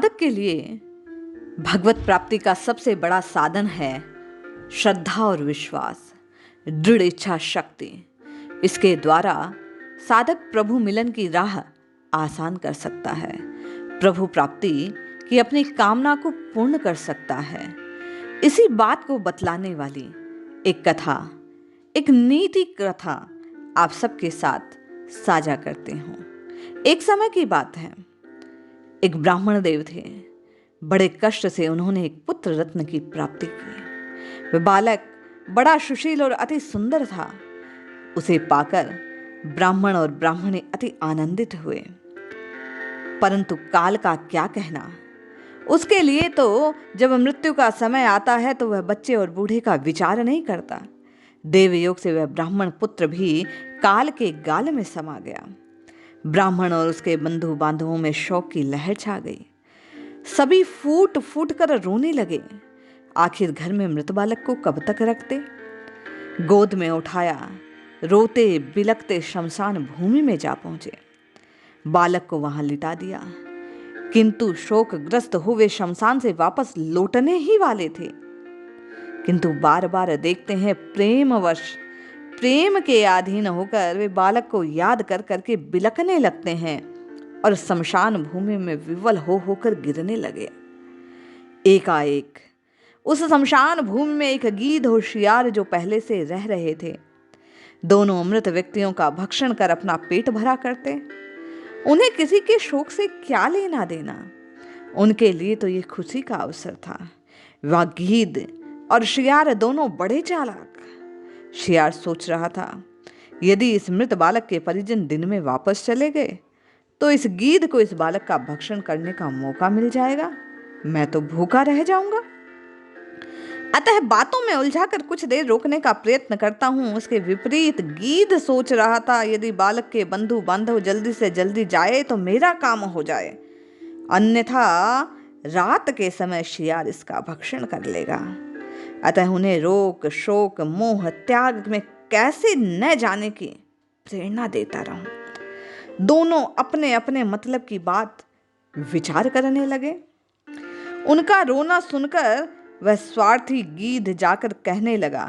साधक के लिए भगवत प्राप्ति का सबसे बड़ा साधन है श्रद्धा और विश्वास, दृढ़ इच्छा शक्ति। इसके द्वारा साधक प्रभु मिलन की राह आसान कर सकता है, प्रभु प्राप्ति की अपनी कामना को पूर्ण कर सकता है। इसी बात को बतलाने वाली एक कथा, एक नीति कथा आप सबके साथ साझा करते हूँ। एक समय की बात है, एक ब्राह्मण देव थे। बड़े कष्ट से उन्होंने एक पुत्र रत्न की प्राप्ति की। वह बालक बड़ा सुशील और अति सुंदर था। उसे पाकर ब्राह्मण और ब्राह्मणी अति आनंदित हुए। परंतु काल का क्या कहना, उसके लिए तो जब मृत्यु का समय आता है तो वह बच्चे और बूढ़े का विचार नहीं करता। देवयोग से वह ब्राह्मण पुत्र भी काल के गाल में समा गया। ब्राह्मण और उसके बंधु बांधवों में शोक की लहर छा गई। सभी फूट फूट कर रोने लगे। आखिर घर में मृत बालक को कब तक रखते। गोद में उठाया, रोते बिलखते शमशान भूमि में जा पहुंचे। बालक को वहां लिटा दिया, किंतु शोकग्रस्त हुए शमशान से वापस लौटने ही वाले थे। किंतु बार बार देखते हैं प्रेमवश, प्रेम के अधीन होकर वे बालक को याद कर करके बिलखने लगते हैं और शमशान भूमि में विवल हो होकर गिरने लगे। एकाएक उस शमशान भूमि में एक गीध और शियार जो पहले से रह रहे थे, दोनों मृत व्यक्तियों का भक्षण कर अपना पेट भरा करते। उन्हें किसी के शोक से क्या लेना देना, उनके लिए तो ये खुशी का अवसर था। वह गीध और शियार दोनों बड़े चालाक। शियार सोच रहा था, यदि इस मृत बालक के परिजन दिन में वापस चले गए तो इस गीध को इस बालक का भक्षण करने का मौका मिल जाएगा, मैं तो भूखा रह जाऊंगा। अतः बातों में उलझाकर कुछ देर रोकने का प्रयत्न करता हूं। उसके विपरीत गीध सोच रहा था, यदि बालक के बंधु बांधव जल्दी से जल्दी जाए तो मेरा काम हो जाए, अन्यथा रात के समय शियार इसका भक्षण कर लेगा। अतः उन्हें रोक शोक मोह त्याग में कैसे न जाने की प्रेरणा देता रहूं। दोनों अपने अपने मतलब की बात विचार करने लगे। उनका रोना सुनकर वह स्वार्थी गीध जाकर कहने लगा,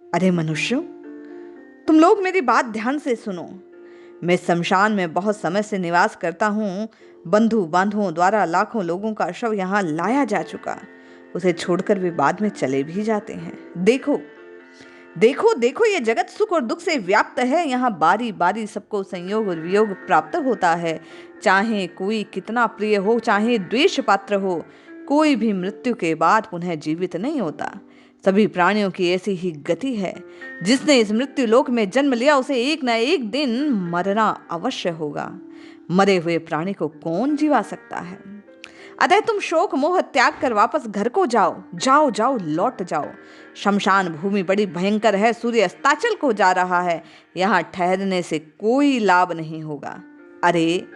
अरे मनुष्यों, तुम लोग मेरी बात ध्यान से सुनो। मैं शमशान में बहुत समय से निवास करता हूँ। बंधु बांधवों द्वारा लाखों लोगों का शव यहाँ लाया जा चुका। उसे छोड़कर वे बाद में चले भी जाते हैं। देखो देखो देखो, ये जगत सुख और दुख से व्याप्त है। यहाँ बारी बारी सबको संयोग और वियोग प्राप्त होता है। चाहे कोई कितना प्रिय हो, चाहे द्वेष पात्र हो, कोई भी मृत्यु के बाद पुनः जीवित नहीं होता। सभी प्राणियों की ऐसी ही गति है। जिसने इस मृत्यु लोक में जन्म लिया उसे एक न एक दिन मरना अवश्य होगा। मरे हुए प्राणी को कौन जीवा सकता है। अतः तुम शोक मोह त्याग कर वापस घर को जाओ, जाओ जाओ, लौट जाओ। शमशान भूमि बड़ी भयंकर है। सूर्य अस्ताचल को जा रहा है। यहाँ ठहरने से कोई लाभ नहीं होगा। अरे,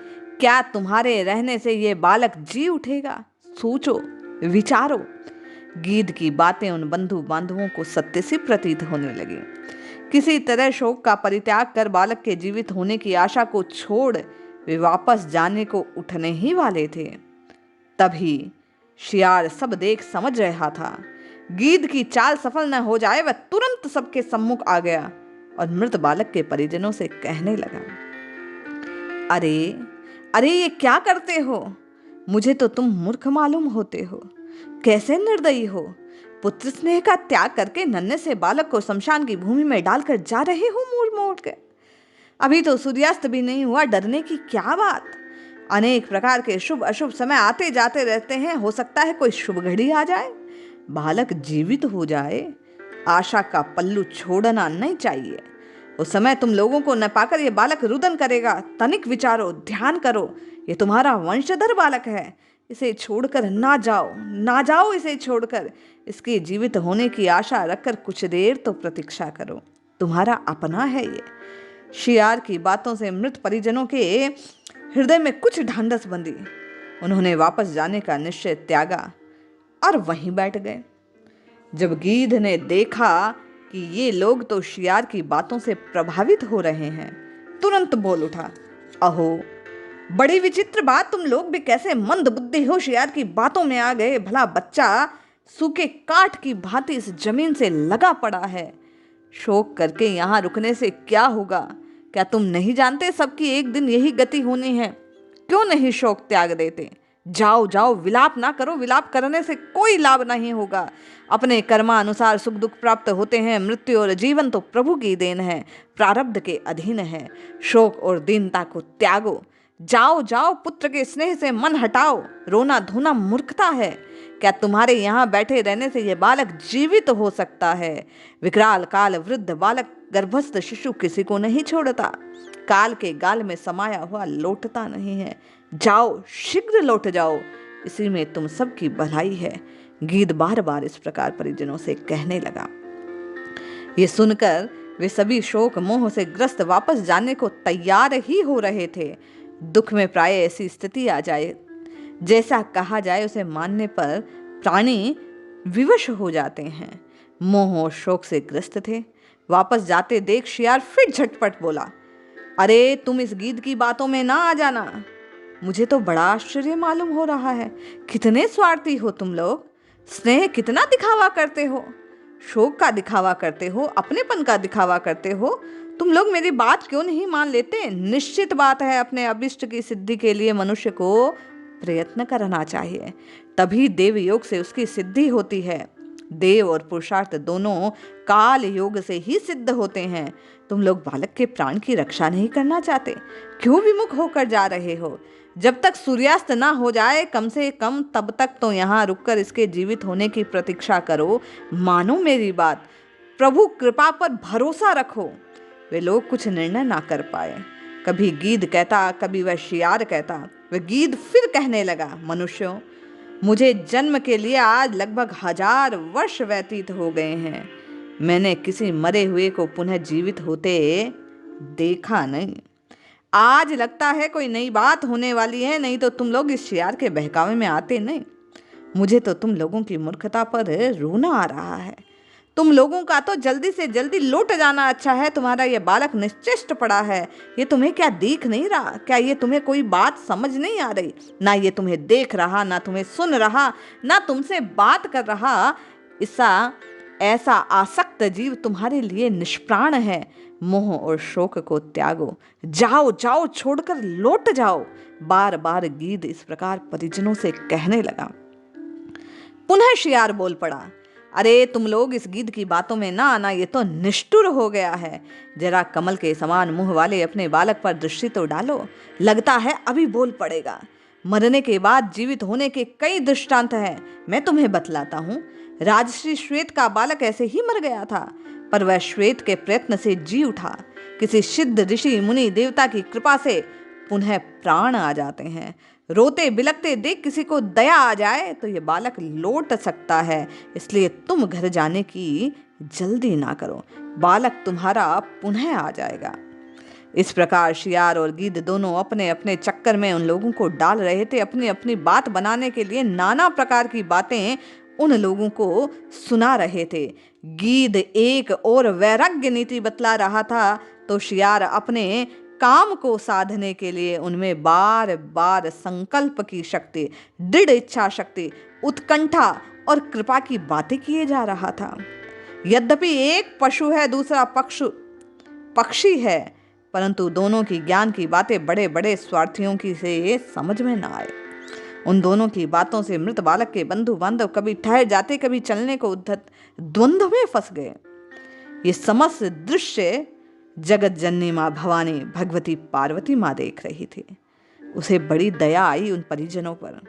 क्या तुम्हारे रहने से ये बालक जी उठेगा? सोचो, विचारो। गीध की बातें उन बंधु बांधवों को सत्य सी प्रतीत होने लगी। किसी तरह शोक का परित्याग कर बालक के जीवित होने की आशा को छोड़ वे वापस जाने को उठने ही वाले थे। तभी शियार सब देख समझ रहा था। गीध की चाल सफल न हो जाए, वह तुरंत सबके सम्मुख आ गया और मृत बालक के परिजनों से कहने लगा, अरे अरे, ये क्या करते हो? मुझे तो तुम मूर्ख मालूम होते हो। कैसे निर्दयी हो। पुत्र स्नेह का त्याग करके नन्हे से बालक को शमशान की भूमि में डालकर जा रहे हो मोड़ मोड़ के। अभी तो सूर्यास्त भी नहीं हुआ, डरने की क्या बात। अनेक प्रकार के शुभ अशुभ समय आते जाते रहते हैं। हो सकता है कोई शुभ घड़ी आ जाए, बालक जीवित हो जाए। आशा का पल्लू छोड़ना नहीं चाहिए। उस समय तुम लोगों को न पाकर यह बालक रुदन करेगा। तनिक विचारो, ध्यान करो। ये तुम्हारा वंशधर बालक है। इसे छोड़कर ना जाओ, ना जाओ इसे छोड़कर। इसके जीवित होने की आशा रखकर कुछ देर तो प्रतीक्षा करो। तुम्हारा अपना है ये। शियार की बातों से मृत परिजनों के हृदय में कुछ ढांढस बंधी। उन्होंने वापस जाने का निश्चय त्यागा और वहीं बैठ गए। जब गीध ने देखा कि ये लोग तो शियार की बातों से प्रभावित हो रहे हैं, तुरंत बोल उठा, अहो, बड़ी विचित्र बात, तुम लोग भी कैसे मंद बुद्धि होशियार की बातों में आ गए। भला बच्चा सूखे काठ की भांति इस जमीन से लगा पड़ा है। शोक करके यहाँ रुकने से क्या होगा? क्या तुम नहीं जानते सबकी एक दिन यही गति होनी है? क्यों नहीं शोक त्याग देते? जाओ जाओ, विलाप ना करो। विलाप करने से कोई लाभ नहीं होगा। अपने कर्मानुसार सुख दुख प्राप्त होते हैं। मृत्यु और जीवन तो प्रभु की देन है, प्रारब्ध के अधीन है। शोक और दीनता को त्यागो। जाओ जाओ, पुत्र के स्नेह से मन हटाओ। रोना धोना मूर्खता है। क्या तुम्हारे यहाँ बैठे रहने से यह बालक जीवित हो सकता है? विकराल काल वृद्ध बालक गर्भस्थ शिशु किसी को नहीं छोड़ता। काल के गाल में समाया हुआ लौटता नहीं है। जाओ, शीघ्र लौट जाओ, इसी में तुम सबकी भलाई है। गीध बार बार इस प्रकार परिजनों से कहने लगा। ये सुनकर वे सभी शोक मोह से ग्रस्त वापस जाने को तैयार ही हो रहे थे। दुख में प्राय ऐसी स्थिति आ जाए, जैसा कहा जाए उसे मानने पर प्राणी विवश हो जाते हैं। मोह और शोक से ग्रस्त थे। वापस जाते देख शियार फिर झटपट बोला, अरे तुम इस गीध की बातों में ना आ जाना। मुझे तो बड़ा आश्चर्य मालूम हो रहा है। कितने स्वार्थी हो तुम लोग। स्नेह कितना दिखावा करते हो, शोक का दिखावा करते हो, अपनेपन का दिखावा करते हो। तुम लोग मेरी बात क्यों नहीं मान लेते? निश्चित बात है, अपने अभिष्ट की सिद्धि के लिए मनुष्य को प्रयत्न करना चाहिए, तभी देव योग से उसकी सिद्धि होती है। देव और पुरुषार्थ दोनों काल योग से ही सिद्ध होते हैं। तुम लोग बालक के प्राण की रक्षा नहीं करना चाहते, क्यों विमुख होकर जा रहे हो? जब तक सूर्यास्त ना हो जाए कम से कम तब तक तो यहाँ रुककर इसके जीवित होने की प्रतीक्षा करो। मानो मेरी बात, प्रभु कृपा पर भरोसा रखो। वे लोग कुछ निर्णय ना कर पाए। कभी गीध कहता, कभी वह शियार कहता। वह गीध फिर कहने लगा, मनुष्यों, मुझे जन्म के लिए आज लगभग 1000 वर्ष व्यतीत हो गए हैं। मैंने किसी मरे हुए को पुनः जीवित होते देखा नहीं। आज लगता है कोई नई बात होने वाली है, नहीं तो तुम लोग इस शियार के बहकावे में आते नहीं। मुझे तो तुम लोगों की मूर्खता पर रोना आ रहा है। तुम लोगों का तो जल्दी से जल्दी लौट जाना अच्छा है। तुम्हारा ये बालक निश्चेष्ट पड़ा है। ये तुम्हें क्या दिख नहीं रहा? क्या ये तुम्हें कोई बात समझ नहीं आ रही? ना ये तुम्हें देख रहा, ना तुम्हें सुन रहा, ना तुमसे बात कर रहा। ऐसा आसक्त जीव तुम्हारे लिए निष्प्राण है। मोह और शोक को त्यागो। जाओ जाओ, छोड़कर लौट जाओ। बार बार गीध इस प्रकार परिजनों से कहने लगा। पुनः शियार बोल पड़ा, अरे तुम लोग इस गीध की बातों में ना आना, ये तो निष्ठुर हो गया है। जरा कमल के समान मुंह वाले अपने बालक पर दृष्टि तो डालो, लगता है अभी बोल पड़ेगा। मरने के बाद जीवित होने के कई दृष्टांत हैं, मैं तुम्हें बतलाता हूँ। राजश्री श्वेत का बालक ऐसे ही मर गया था, पर वह श्वेत के प्रयत्न से जी उठा। किसी सिद्ध ऋषि मुनि देवता की कृपा से पुनः प्राण आ जाते हैं। रोते बिलखते देख किसी को दया आ जाए तो ये बालक लौट सकता है। इसलिए तुम घर जाने की जल्दी ना करो, बालक तुम्हारा पुनः आ जाएगा। इस प्रकार शियार और गीध दोनों अपने अपने चक्कर में उन लोगों को डाल रहे थे। अपनी अपनी बात बनाने के लिए नाना प्रकार की बातें उन लोगों को सुना रहे थे। गीध एक और वैराग्य नीति बतला रहा था, तो शियार अपने काम को साधने के लिए उनमें बार बार संकल्प की शक्ति, दृढ़ इच्छा शक्ति, उत्कंठा और कृपा की बातें किए जा रहा था। यद्यपि एक पशु है, दूसरा पक्षी है, परंतु दोनों की ज्ञान की बातें बड़े बड़े स्वार्थियों की से समझ में न आए। उन दोनों की बातों से मृत बालक के बंधु बांधव कभी ठहर जाते, कभी चलने को उद्धत द्वंद्व में फंस गए। ये समस्त दृश्य जगत जननी माँ भवानी भगवती पार्वती माँ देख रही थी। उसे बड़ी दया आई उन परिजनों पर।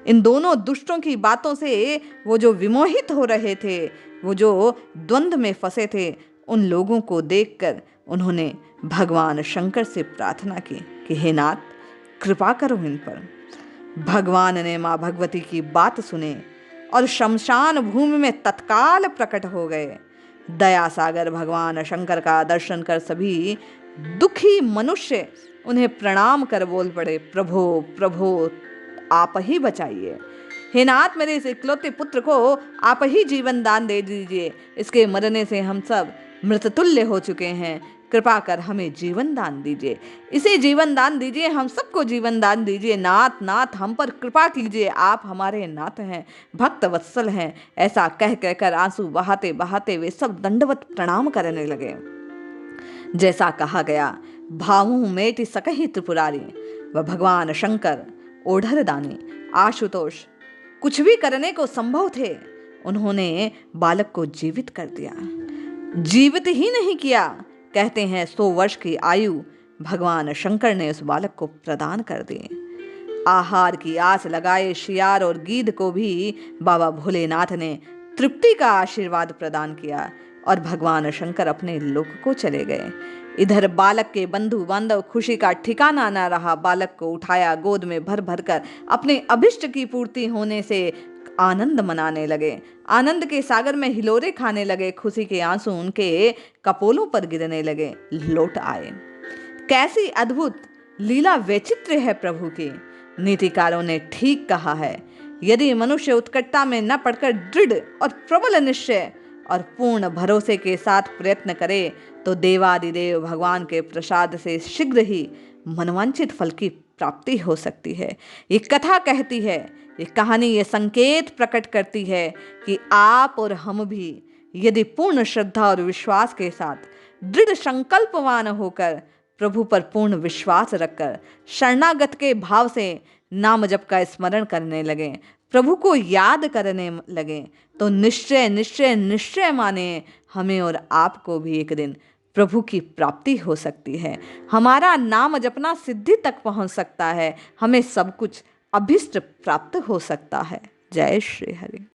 इन दोनों दुष्टों की बातों से वो जो विमोहित हो रहे थे, वो जो द्वंद्व में फंसे थे, उन लोगों को देखकर उन्होंने भगवान शंकर से प्रार्थना की कि हे नाथ, कृपा करो इन पर। भगवान ने माँ भगवती की बात सुने और शमशान भूमि में तत्काल प्रकट हो गए। दया सागर भगवान शंकर का दर्शन कर सभी दुखी मनुष्य उन्हें प्रणाम कर बोल पड़े, प्रभो प्रभो आप ही बचाइए। हे नाथ, मेरे इस इकलौते पुत्र को आप ही जीवन दान दे दीजिए। इसके मरने से हम सब मृततुल्य हो चुके हैं। कृपा कर हमें जीवन दान दीजिए, इसे जीवन दान दीजिए, हम सबको जीवन दान दीजिए। नाथ नाथ हम पर कृपा कीजिए, आप हमारे नाथ हैं, भक्त वत्सल हैं। ऐसा कह कहकर आंसू बहाते बहाते वे सब दंडवत प्रणाम करने लगे। जैसा कहा गया, भावों मेटि सकहि त्रिपुरारी, वह भगवान शंकर, ओढ़र दानी, आशुतोष कुछ भी करने को संभव थे। उन्होंने बालक को जीवित कर दिया। जीवित ही नहीं किया, कहते हैं 100 वर्ष की आयु भगवान शंकर ने उस बालक को प्रदान कर दी। आहार की आस लगाए शियार और गीध को भी बाबा भोलेनाथ ने तृप्ति का आशीर्वाद प्रदान किया और भगवान शंकर अपने लोक को चले गए। इधर बालक के बंधु बांधव खुशी का ठिकाना न रहा। बालक को उठाया, गोद में भर भर कर अपने अभिष्ट की पूर्ति होने से आनंद मनाने लगे। आनंद के सागर में हिलोरे खाने लगे। खुशी के आंसू उनके कपोलों पर गिरने लगे। लौट आए। कैसी अद्भुत लीला वैचित्र्य है प्रभु की। नीतिकारों ने ठीक कहा है, यदि मनुष्य उत्कटता में न पड़कर दृढ़ और प्रबल निश्चय और पूर्ण भरोसे के साथ प्रयत्न करे तो देवादिदेव भगवान के प्रसाद से शीघ्र ही मनवांछित फल की प्राप्ति हो सकती है। ये कथा कहती है, ये कहानी ये संकेत प्रकट करती है कि आप और हम भी यदि पूर्ण श्रद्धा और विश्वास के साथ दृढ़ संकल्पवान होकर प्रभु पर पूर्ण विश्वास रखकर शरणागत के भाव से नाम जप का स्मरण करने लगे, प्रभु को याद करने लगे, तो निश्चय निश्चय निश्चय माने हमें और आपको भी एक दिन प्रभु की प्राप्ति हो सकती है। हमारा नाम जपना सिद्धि तक पहुंच सकता है। हमें सब कुछ अभिष्ट प्राप्त हो सकता है। जय श्री हरि।